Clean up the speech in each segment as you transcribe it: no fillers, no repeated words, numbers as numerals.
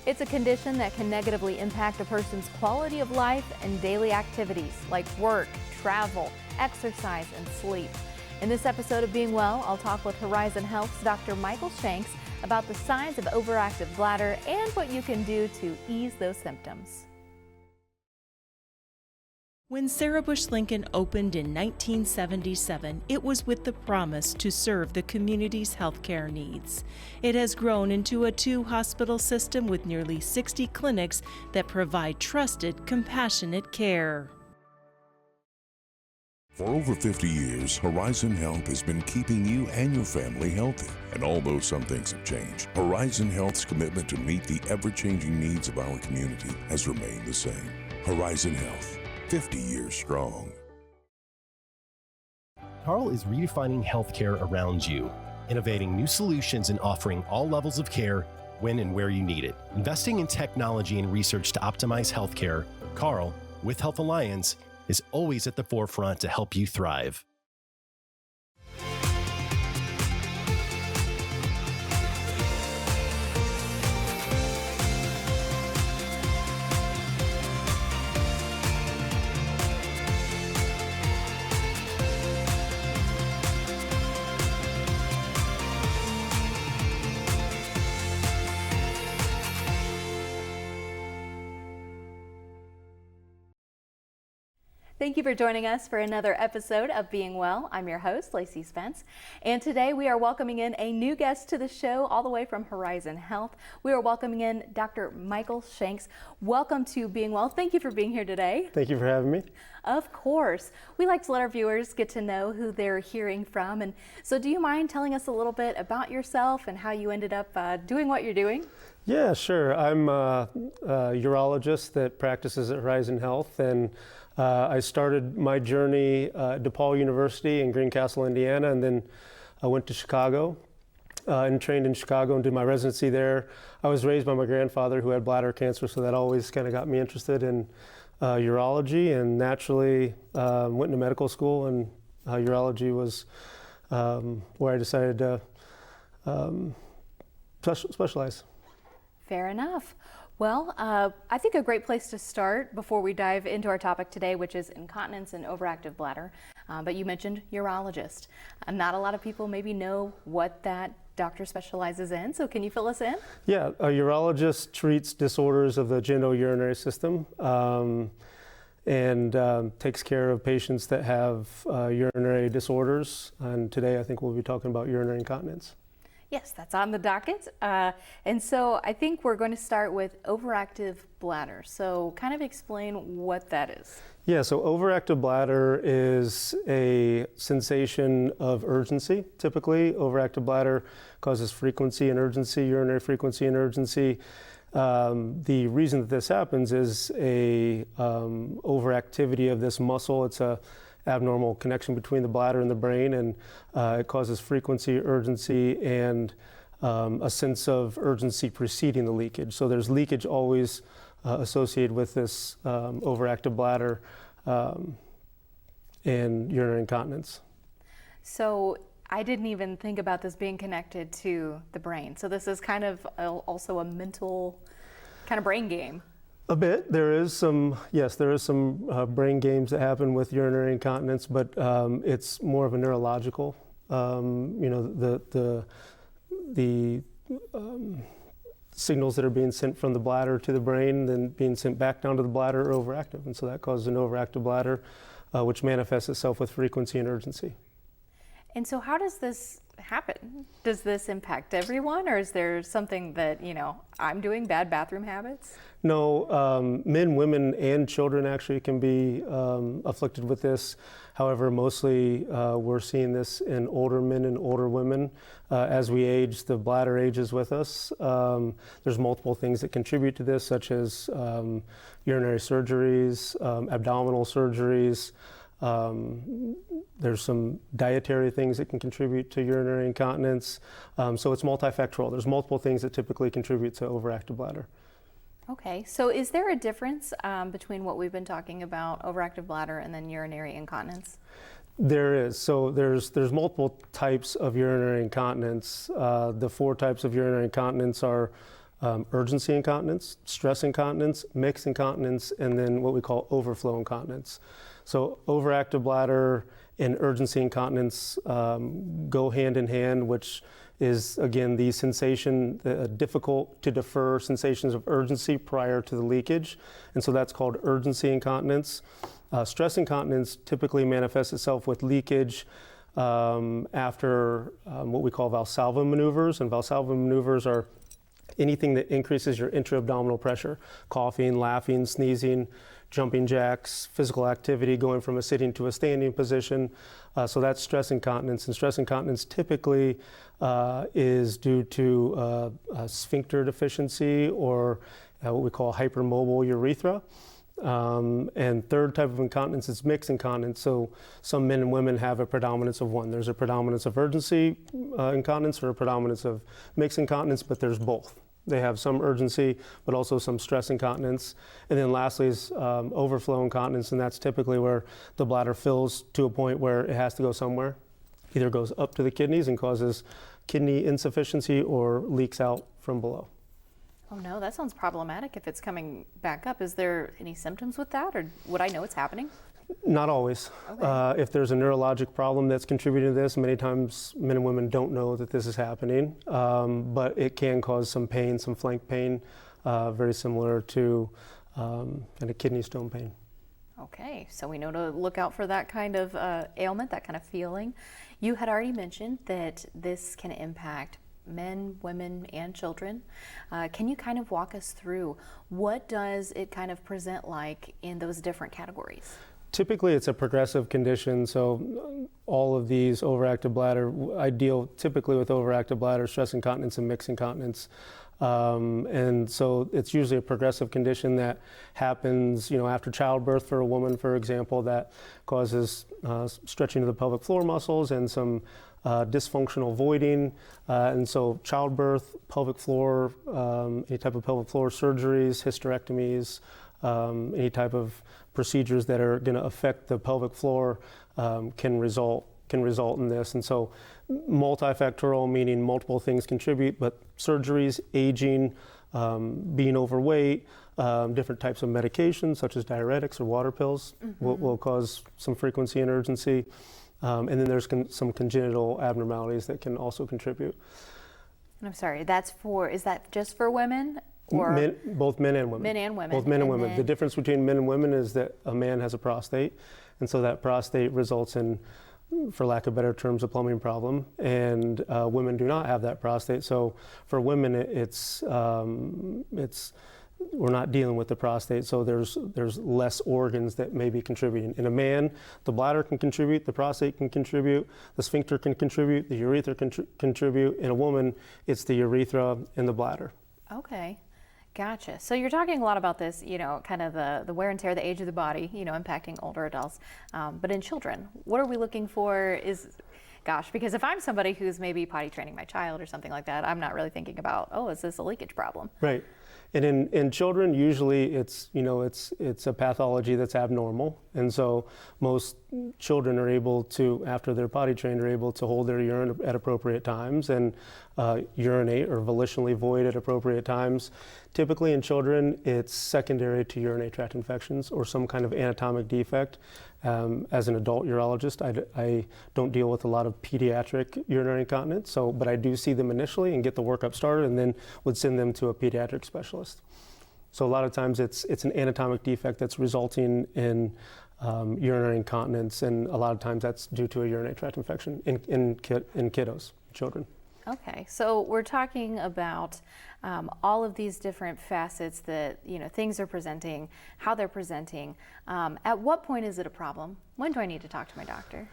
It's a condition that can negatively impact a person's quality of life and daily activities like work, travel, exercise, and sleep. In this episode of Being Well, I'll talk with Horizon Health's Dr. Michael Shanks about the signs of overactive bladder and what you can do to ease those symptoms. When Sarah Bush Lincoln opened in 1977, it was with the promise to serve the community's healthcare needs. It has grown into a 2-hospital system with nearly 60 clinics that provide trusted, compassionate care. For over 50 years, Horizon Health has been keeping you and your family healthy. And although some things have changed, Horizon Health's commitment to meet the ever-changing needs of our community has remained the same. Horizon Health, 50 years strong. Carl is redefining healthcare around you, innovating new solutions and offering all levels of care when and where you need it. Investing in technology and research to optimize healthcare, Carl, with Health Alliance, is always at the forefront to help you thrive. Thank you for joining us for another episode of Being Well. I'm your host, Lacey Spence, and today we are welcoming in a new guest to the show all the way from Horizon Health. We are welcoming in Dr. Michael Shanks. Welcome to Being Well. Thank you for being here today. Thank you for having me. Of course. We like to let our viewers get to know who they're hearing from. And so do you mind telling us a little bit about yourself and how you ended up doing what you're doing? Yeah, sure. I'm a urologist that practices at Horizon Health, and I started my journey at DePaul University in Greencastle, Indiana, and then I went to Chicago and trained in Chicago and did my residency there. I was raised by my grandfather who had bladder cancer, so that always kind of got me interested in urology, and naturally went into medical school, and urology was where I decided to specialize. Fair enough. Well, I think a great place to start before we dive into our topic today, which is incontinence and overactive bladder, but you mentioned urologist. Not a lot of people maybe know what that doctor specializes in, so can you fill us in? Yeah, a urologist treats disorders of the genitourinary system and takes care of patients that have urinary disorders, and today I think we'll be talking about urinary incontinence. Yes, that's on the docket. And so I think we're going to start with overactive bladder. So kind of explain what that is. Yeah, so overactive bladder is a sensation of urgency. Typically, overactive bladder causes frequency and urgency, urinary frequency and urgency. The reason that this happens is a overactivity of this muscle. It's a abnormal connection between the bladder and the brain, and it causes frequency, urgency, and a sense of urgency preceding the leakage. So there's leakage always associated with this overactive bladder and urinary incontinence. So I didn't even think about this being connected to the brain. So this is kind of also a mental kind of brain game. A bit. There is some brain games that happen with urinary incontinence, but it's more of a neurological. The signals that are being sent from the bladder to the brain, then being sent back down to the bladder, are overactive, and so that causes an overactive bladder, which manifests itself with frequency and urgency. And so how does this happen? Does this impact everyone, or is there something that, I'm doing, bad bathroom habits? No, men, women, and children actually can be afflicted with this. However, mostly we're seeing this in older men and older women. As we age, the bladder ages with us. There's multiple things that contribute to this, such as urinary surgeries, abdominal surgeries. There's some dietary things that can contribute to urinary incontinence. So it's multifactorial. There's multiple things that typically contribute to overactive bladder. Okay, so is there a difference between what we've been talking about, overactive bladder, and then urinary incontinence? There is. So there's multiple types of urinary incontinence. The 4 types of urinary incontinence are urgency incontinence, stress incontinence, mixed incontinence, and then what we call overflow incontinence. So overactive bladder and urgency incontinence go hand in hand, which is, again, the sensation, difficult to defer sensations of urgency prior to the leakage. And so that's called urgency incontinence. Stress incontinence typically manifests itself with leakage after what we call Valsalva maneuvers. And Valsalva maneuvers are anything that increases your intra-abdominal pressure: coughing, laughing, sneezing, jumping jacks, physical activity, going from a sitting to a standing position. So that's stress incontinence. And stress incontinence typically is due to a sphincter deficiency or what we call hypermobile urethra. And third type of incontinence is mixed incontinence. So some men and women have a predominance of one. There's a predominance of urgency incontinence or a predominance of mixed incontinence, but there's both. They have some urgency, but also some stress incontinence. And then lastly is overflow incontinence, and that's typically where the bladder fills to a point where it has to go somewhere. Either goes up to the kidneys and causes kidney insufficiency or leaks out from below. Oh no, that sounds problematic if it's coming back up. Is there any symptoms with that, or would I know it's happening? Not always. Okay. If there's a neurologic problem that's contributing to this, many times men and women don't know that this is happening, but it can cause some pain, some flank pain, very similar to kind of kidney stone pain. Okay, so we know to look out for that kind of ailment, that kind of feeling. You had already mentioned that this can impact men, women, and children. Can you kind of walk us through what does it kind of present like in those different categories? Typically, it's a progressive condition, so all of these overactive bladder, I deal typically with overactive bladder, stress incontinence, and mixed incontinence. And so it's usually a progressive condition that happens, after childbirth for a woman, for example, that causes stretching of the pelvic floor muscles and some dysfunctional voiding. And so childbirth, pelvic floor, any type of pelvic floor surgeries, hysterectomies, any type of procedures that are going to affect the pelvic floor can result in this. And so multifactorial, meaning multiple things contribute, but surgeries, aging, being overweight, different types of medications such as diuretics or water pills will cause some frequency and urgency. And then there's some congenital abnormalities that can also contribute. And I'm sorry, is that just for women? Or both men and women. Men and women. Both men and women. The difference between men and women is that a man has a prostate, and so that prostate results in, for lack of better terms, a plumbing problem, and women do not have that prostate. So for women, we're not dealing with the prostate, so there's less organs that may be contributing. In a man, the bladder can contribute, the prostate can contribute, the sphincter can contribute, the urethra can contribute. In a woman, it's the urethra and the bladder. Okay. Gotcha. So you're talking a lot about this, kind of the wear and tear, the age of the body, impacting older adults. But in children, what are we looking for because if I'm somebody who's maybe potty training my child or something like that, I'm not really thinking about, is this a leakage problem? Right. And in children, usually it's a pathology that's abnormal. And so most children are able to, after they're potty trained, are able to hold their urine at appropriate times and urinate or volitionally void at appropriate times. Typically in children, it's secondary to urinary tract infections or some kind of anatomic defect. As an adult urologist, I don't deal with a lot of pediatric urinary incontinence, but I do see them initially and get the workup started and then would send them to a pediatric specialist. So a lot of times it's an anatomic defect that's resulting in urinary incontinence, and a lot of times that's due to a urinary tract infection in kiddos, children. Okay, so we're talking about all of these different facets that, things are presenting, how they're presenting. At what point is it a problem? When do I need to talk to my doctor?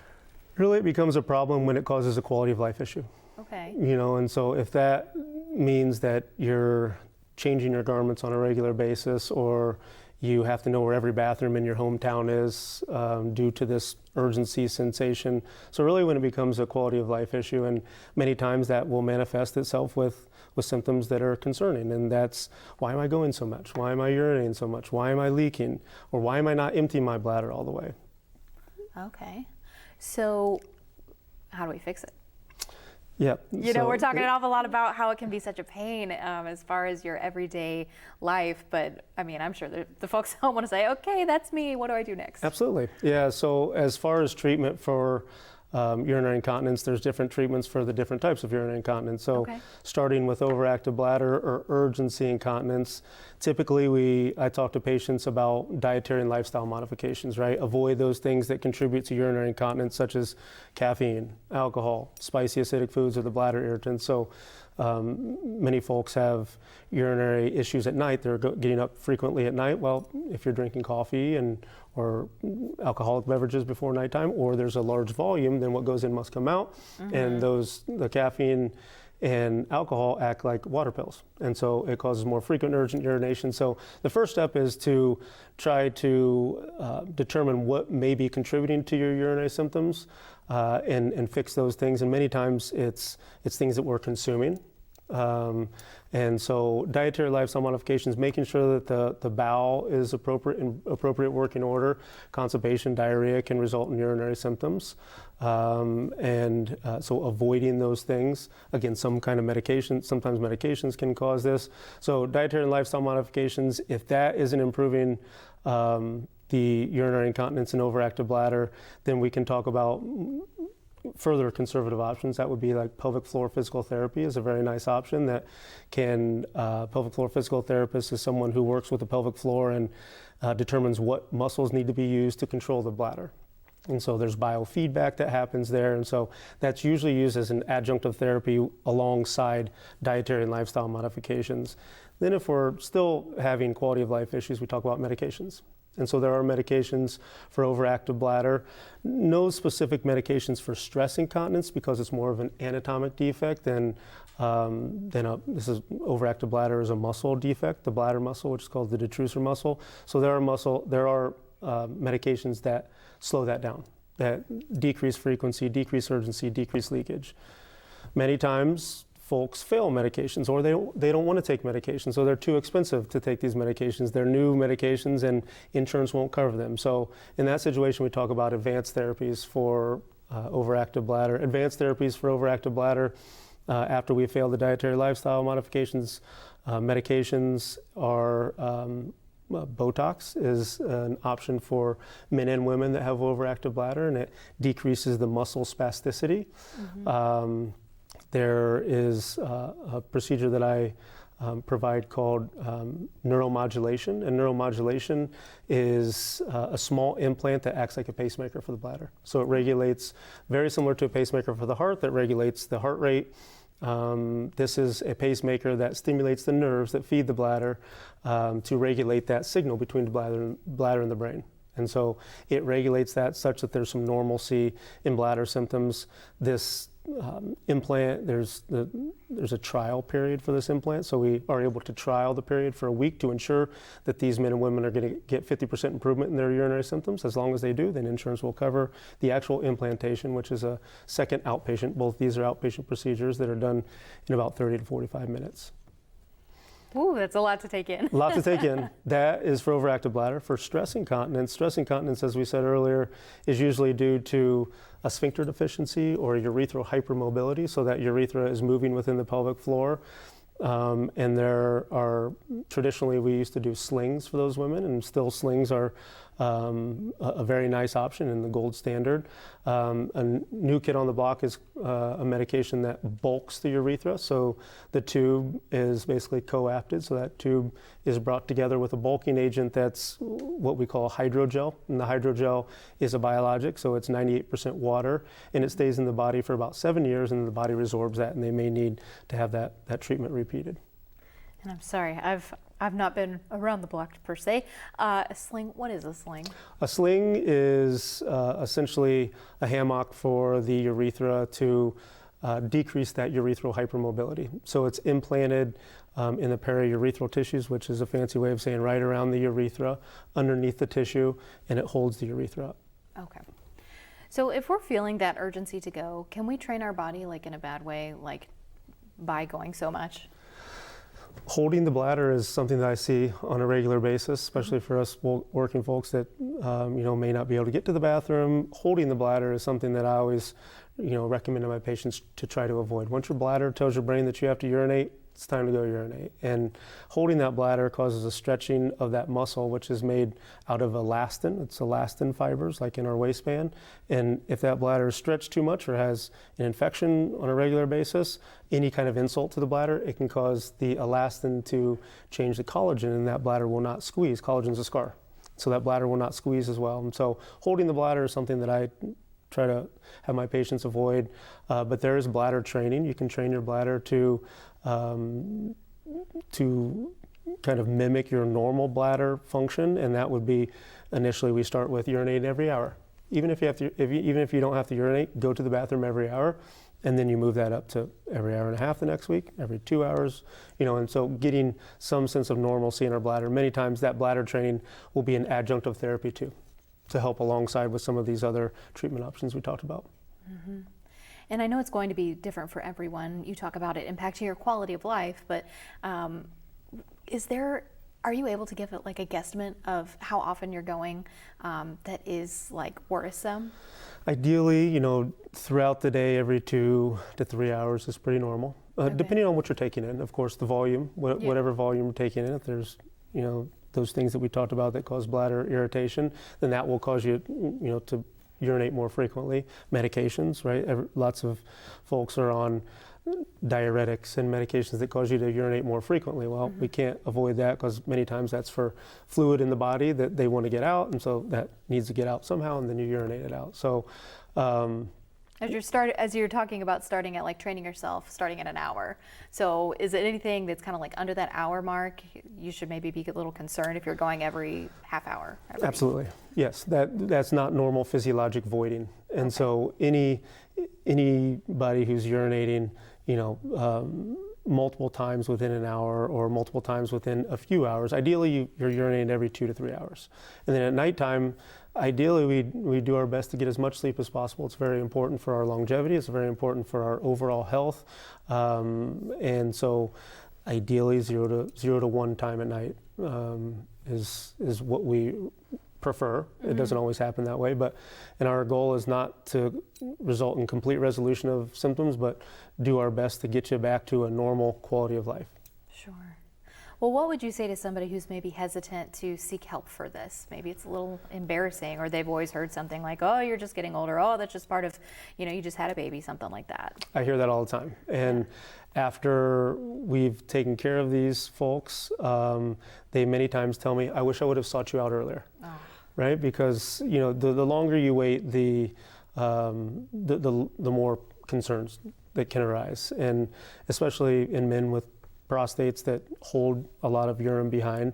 Really, it becomes a problem when it causes a quality of life issue. Okay. And so if that means that you're changing your garments on a regular basis, or you have to know where every bathroom in your hometown is due to this urgency sensation. So really when it becomes a quality of life issue, and many times that will manifest itself with symptoms that are concerning, and that's, why am I going so much? Why am I urinating so much? Why am I leaking? Or why am I not emptying my bladder all the way? Okay. So how do we fix it? Yeah. You know, we're talking an awful lot about how it can be such a pain as far as your everyday life, but I mean, I'm sure the folks don't want to say, okay, that's me, what do I do next? Absolutely. Yeah, so as far as treatment for urinary incontinence, there's different treatments for the different types of urinary incontinence. So starting with overactive bladder or urgency incontinence, typically I talk to patients about dietary and lifestyle modifications, right? Avoid those things that contribute to urinary incontinence, such as caffeine, alcohol, spicy acidic foods, or the bladder irritants. So many folks have urinary issues at night. They're getting up frequently at night. Well, if you're drinking coffee or alcoholic beverages before nighttime, or there's a large volume, then what goes in must come out. And the caffeine and alcohol act like water pills. And so it causes more frequent urgent urination. So the first step is to try to determine what may be contributing to your urinary symptoms and fix those things. And many times it's things that we're consuming. And so dietary lifestyle modifications, making sure that the bowel is appropriate working order. Constipation, diarrhea can result in urinary symptoms. So avoiding those things. Again, some kind of medication, sometimes medications can cause this. So dietary and lifestyle modifications, if that isn't improving the urinary incontinence and overactive bladder, then we can talk about further conservative options. That would be like pelvic floor physical therapy is a very nice option that can, pelvic floor physical therapist is someone who works with the pelvic floor and determines what muscles need to be used to control the bladder. And so there's biofeedback that happens there. And so that's usually used as an adjunctive therapy alongside dietary and lifestyle modifications. Then if we're still having quality of life issues, we talk about medications. And so there are medications for overactive bladder. No specific medications for stress incontinence because it's more of an anatomic defect than overactive bladder is a muscle defect, the bladder muscle, which is called the detrusor muscle. So there are medications that slow that down, that decrease frequency, decrease urgency, decrease leakage. Many times folks fail medications or they don't want to take medications, so they're too expensive to take these medications. They're new medications and insurance won't cover them. So in that situation, we talk about advanced therapies for overactive bladder. Advanced therapies for overactive bladder, after we fail the dietary lifestyle modifications, medications are Botox is an option for men and women that have overactive bladder, and it decreases the muscle spasticity. There is a procedure that I provide called neuromodulation, and neuromodulation is a small implant that acts like a pacemaker for the bladder. So it regulates, very similar to a pacemaker for the heart, that regulates the heart rate. This is a pacemaker that stimulates the nerves that feed the bladder to regulate that signal between the bladder and the brain. And so it regulates that such that there's some normalcy in bladder symptoms. This implant, there's a trial period for this implant, so we are able to trial the period for a week to ensure that these men and women are going to get 50% improvement in their urinary symptoms. As long as they do, then insurance will cover the actual implantation, which is a second outpatient. Both these are outpatient procedures that are done in about 30 to 45 minutes. Ooh, that's a lot to take in. A lot to take in. That is for overactive bladder. For stress incontinence, as we said earlier, is usually due to a sphincter deficiency or urethral hypermobility, so that urethra is moving within the pelvic floor. And there are, traditionally we used to do slings for those women, and still slings are a very nice option and the gold standard. A new kid on the block is a medication that bulks the urethra. So the tube is basically coapted. So that tube is brought together with a bulking agent that's what we call a hydrogel. And the hydrogel is a biologic, so it's 98% water, and it stays in the body for about 7 years, and the body resorbs that, and they may need to have that treatment repeated. And I'm sorry, I've not been around the block per se. A sling, what is a sling? A sling is essentially a hammock for the urethra to decrease that urethral hypermobility. So it's implanted in the periurethral tissues, which is a fancy way of saying right around the urethra, underneath the tissue, and it holds the urethra up. Okay. So if we're feeling that urgency to go, can we train our body like in a bad way, like by going so much? Holding the bladder is something that I see on a regular basis, especially for us working folks that may not be able to get to the bathroom. Holding the bladder is something that I always recommend to my patients to try to avoid. Once your bladder tells your brain that you have to urinate, it's time to go urinate. And holding that bladder causes a stretching of that muscle, which is made out of elastin. It's elastin fibers, like in our waistband. And if that bladder is stretched too much or has an infection on a regular basis, any kind of insult to the bladder, it can cause the elastin to change the collagen, and that bladder will not squeeze. Collagen's a scar, so that bladder will not squeeze as well. And so holding the bladder is something that I try to have my patients avoid. But there is bladder training. You can train your bladder to kind of mimic your normal bladder function, and that would be initially we start with urinating every hour. Even if you don't have to urinate, go to the bathroom every hour, and then you move that up to every hour and a half the next week, every 2 hours, and so getting some sense of normalcy in our bladder. Many times that bladder training will be an adjunctive therapy too, to help alongside with some of these other treatment options we talked about. Mm-hmm. And I know it's going to be different for everyone. You talk about it impacting your quality of life, but are you able to give it like a guesstimate of how often you're going that is like worrisome? Ideally, throughout the day, every 2 to 3 hours is pretty normal, Okay. Depending on what you're taking in. Of course, the volume, whatever volume you're taking in. If there's, those things that we talked about that cause bladder irritation, then that will cause you, to urinate more frequently. Medications, right? Lots of folks are on diuretics and medications that cause you to urinate more frequently. Well, we can't avoid that because many times that's for fluid in the body that they want to get out, and so that needs to get out somehow, and then you urinate it out. So as you're talking about starting at like training yourself, starting at an hour. So is it anything that's kind of like under that hour mark? You should maybe be a little concerned if you're going every half hour. Absolutely, yes. That's not normal physiologic voiding, and Okay. so anybody who's urinating, multiple times within an hour or multiple times within a few hours. Ideally, you're urinating every 2 to 3 hours. And then at nighttime, ideally, we do our best to get as much sleep as possible. It's very important for our longevity. It's very important for our overall health. And so ideally, 0 to 1 time at night is what we prefer. It doesn't always happen that way, and our goal is not to result in complete resolution of symptoms, but do our best to get you back to a normal quality of life. Sure. Well, what would you say to somebody who's maybe hesitant to seek help for this? Maybe it's a little embarrassing, or they've always heard something like, oh, you're just getting older. Oh, that's just part of, you just had a baby, something like that. I hear that all the time. And after we've taken care of these folks, they many times tell me, I wish I would have sought you out earlier. Oh. Right? Because, the longer you wait, the more concerns that can arise. And especially in men with prostates that hold a lot of urine behind,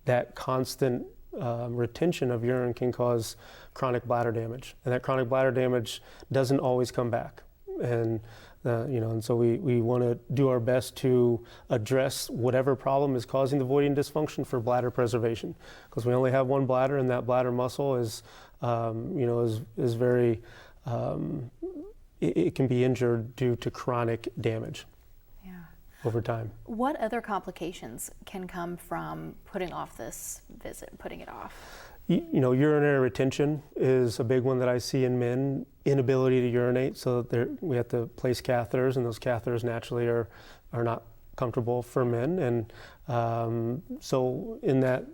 that constant retention of urine can cause chronic bladder damage. And that chronic bladder damage doesn't always come back. And and so we want to do our best to address whatever problem is causing the voiding dysfunction for bladder preservation, because we only have one bladder, and that bladder muscle is very it can be injured due to chronic damage over time. What other complications can come from putting off this visit, putting it off? Urinary retention is a big one that I see in men. Inability to urinate, so we have to place catheters, and those catheters naturally are not comfortable for men. And so in that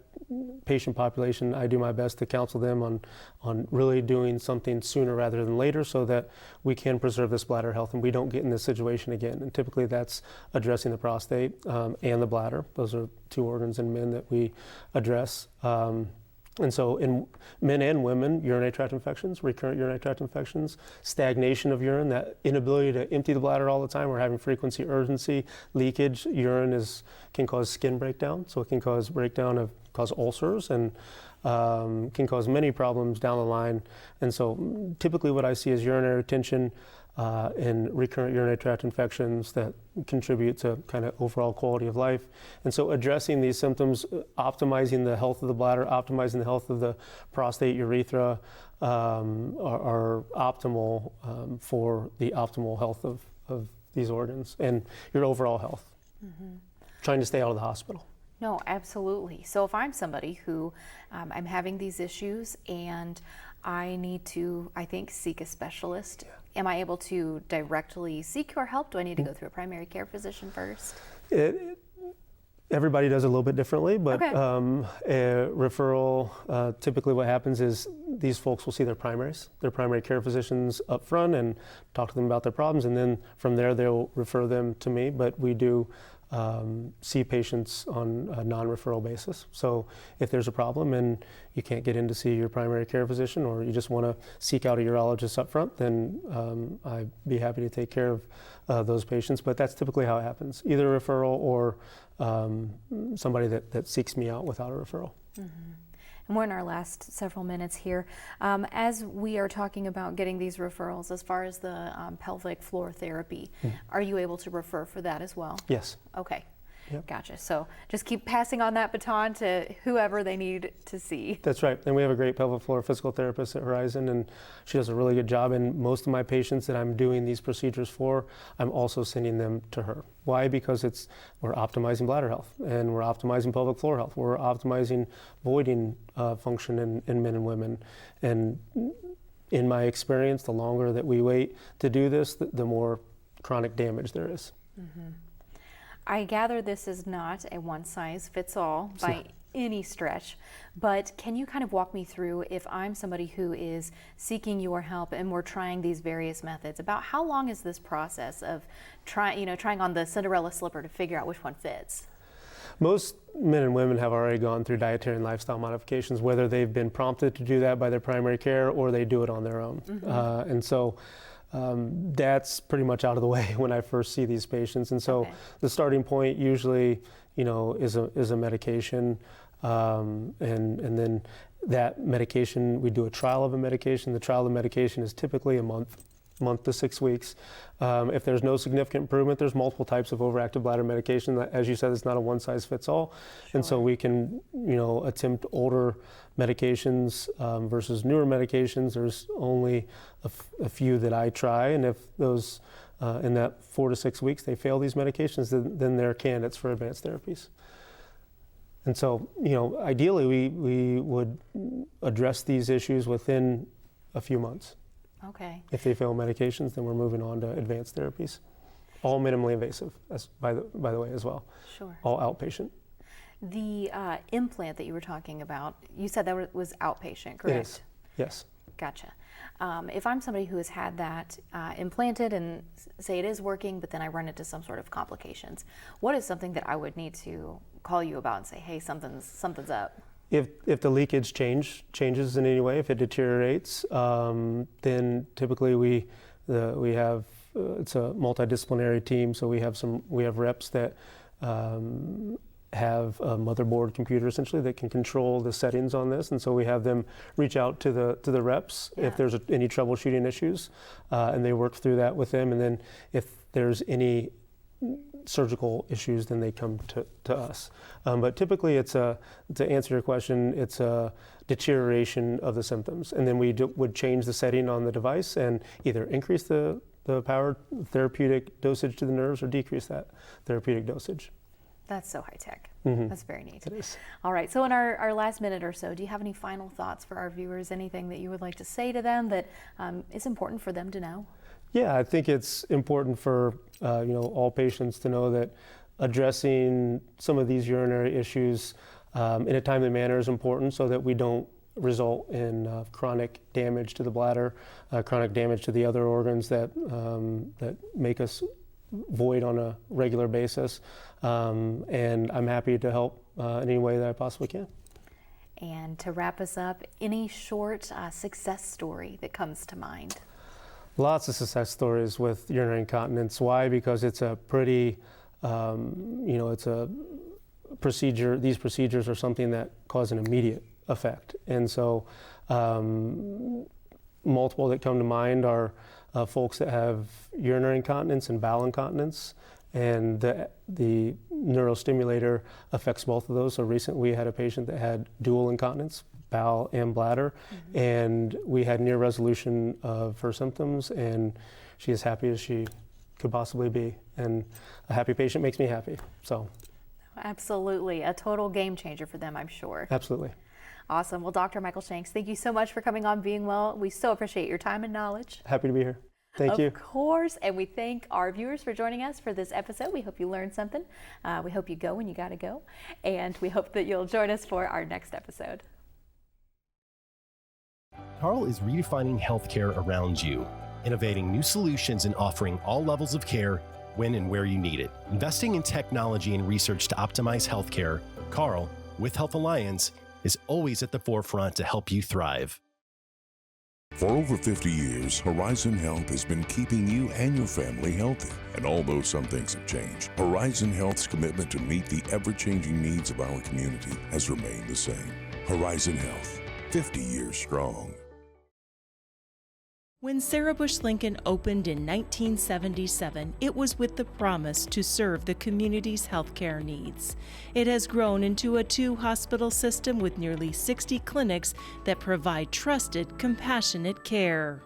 patient population, I do my best to counsel them on really doing something sooner rather than later, so that we can preserve this bladder health and we don't get in this situation again. And typically that's addressing the prostate and the bladder. Those are 2 organs in men that we address. And so in men and women, urinary tract infections, recurrent urinary tract infections, stagnation of urine, that inability to empty the bladder all the time, we're having frequency, urgency, leakage. Urine can cause skin breakdown, so it can cause cause ulcers, and can cause many problems down the line. And so typically what I see is urinary retention and recurrent urinary tract infections that contribute to kind of overall quality of life. And so addressing these symptoms, optimizing the health of the bladder, optimizing the health of the prostate, urethra, are optimal for the optimal health of these organs and your overall health. Mm-hmm. trying to stay out of the hospital. No, absolutely. So if I'm somebody who I'm having these issues and I need to, I think, seek a specialist, am I able to directly seek your help? Do I need to go through a primary care physician first? Everybody does it a little bit differently, but Okay. A referral, typically what happens is these folks will see their primary care physicians up front and talk to them about their problems, and then from there they'll refer them to me, but we do see patients on a non-referral basis. So if there's a problem and you can't get in to see your primary care physician, or you just want to seek out a urologist up front, then I'd be happy to take care of those patients. But that's typically how it happens, either a referral or somebody that seeks me out without a referral. Mm-hmm. And we're in our last several minutes here. As we are talking about getting these referrals, as far as the pelvic floor therapy, are you able to refer for that as well? Yes. Okay. Yep. Gotcha. So just keep passing on that baton to whoever they need to see. That's right. And we have a great pelvic floor physical therapist at Horizon, and she does a really good job. And most of my patients that I'm doing these procedures for, I'm also sending them to her. Why? Because we're optimizing bladder health, and we're optimizing pelvic floor health. We're optimizing voiding function in men and women. And in my experience, the longer that we wait to do this, the more chronic damage there is. Mm-hmm. I gather this is not a one-size-fits-all by any stretch, but can you kind of walk me through, if I'm somebody who is seeking your help and we're trying these various methods, about how long is this process of trying on the Cinderella slipper to figure out which one fits? Most men and women have already gone through dietary and lifestyle modifications, whether they've been prompted to do that by their primary care or they do it on their own. Mm-hmm. And so that's pretty much out of the way when I first see these patients. And so the starting point usually, is a medication, and then that medication, we do a trial of a medication. The trial of the medication is typically a month to 6 weeks. If there's no significant improvement, there's multiple types of overactive bladder medication. As you said, it's not a one-size-fits-all. Sure. And so we can, attempt older medications versus newer medications. There's only a few that I try, and if those in that 4 to 6 weeks they fail these medications, then they're candidates for advanced therapies. And so, ideally we would address these issues within a few months. Okay. If they fail medications, then we're moving on to advanced therapies. All minimally invasive, by the way, as well. Sure. All outpatient. The implant that you were talking about, you said that was outpatient, correct? It is, yes. Gotcha. If I'm somebody who has had that implanted and say it is working, but then I run into some sort of complications, what is something that I would need to call you about and say, hey, something's up? If the leakage changes in any way, if it deteriorates, then typically we have it's a multidisciplinary team. So we have reps that have a motherboard computer essentially that can control the settings on this, and so we have them reach out to the reps if there's any troubleshooting issues, and they work through that with them. And then if there's any surgical issues, then they come to us. But typically to answer your question, it's a deterioration of the symptoms. And then we would change the setting on the device and either increase the power therapeutic dosage to the nerves or decrease that therapeutic dosage. That's so high tech. Mm-hmm. That's very neat. It is. All right, so in our last minute or so, do you have any final thoughts for our viewers? Anything that you would like to say to them that is important for them to know? Yeah, I think it's important for all patients to know that addressing some of these urinary issues in a timely manner is important, so that we don't result in chronic damage to the bladder, chronic damage to the other organs that make us void on a regular basis. And I'm happy to help in any way that I possibly can. And to wrap us up, any short success story that comes to mind? Lots of success stories with urinary incontinence. Why? Because it's a pretty, it's a procedure. These procedures are something that cause an immediate effect. And so multiple that come to mind are folks that have urinary incontinence and bowel incontinence. And the neurostimulator affects both of those. So recently we had a patient that had dual incontinence, bowel and bladder, and we had near resolution of her symptoms, and she is happy as she could possibly be. And a happy patient makes me happy. So Absolutely. A total game changer for them, I'm sure. Absolutely. Awesome. Well, Dr. Michael Shanks, thank you so much for coming on Being Well. We so appreciate your time and knowledge. Happy to be here. Thank you. Of course. And we thank our viewers for joining us for this episode. We hope you learned something. We hope you go when you got to go. And we hope that you'll join us for our next episode. Carl is redefining healthcare around you, innovating new solutions and offering all levels of care when and where you need it. Investing in technology and research to optimize healthcare, Carl, with Health Alliance, is always at the forefront to help you thrive. For over 50 years, Horizon Health has been keeping you and your family healthy. And although some things have changed, Horizon Health's commitment to meet the ever-changing needs of our community has remained the same. Horizon Health, 50 years strong. When Sarah Bush Lincoln opened in 1977, it was with the promise to serve the community's healthcare needs. It has grown into a 2-hospital system with nearly 60 clinics that provide trusted, compassionate care.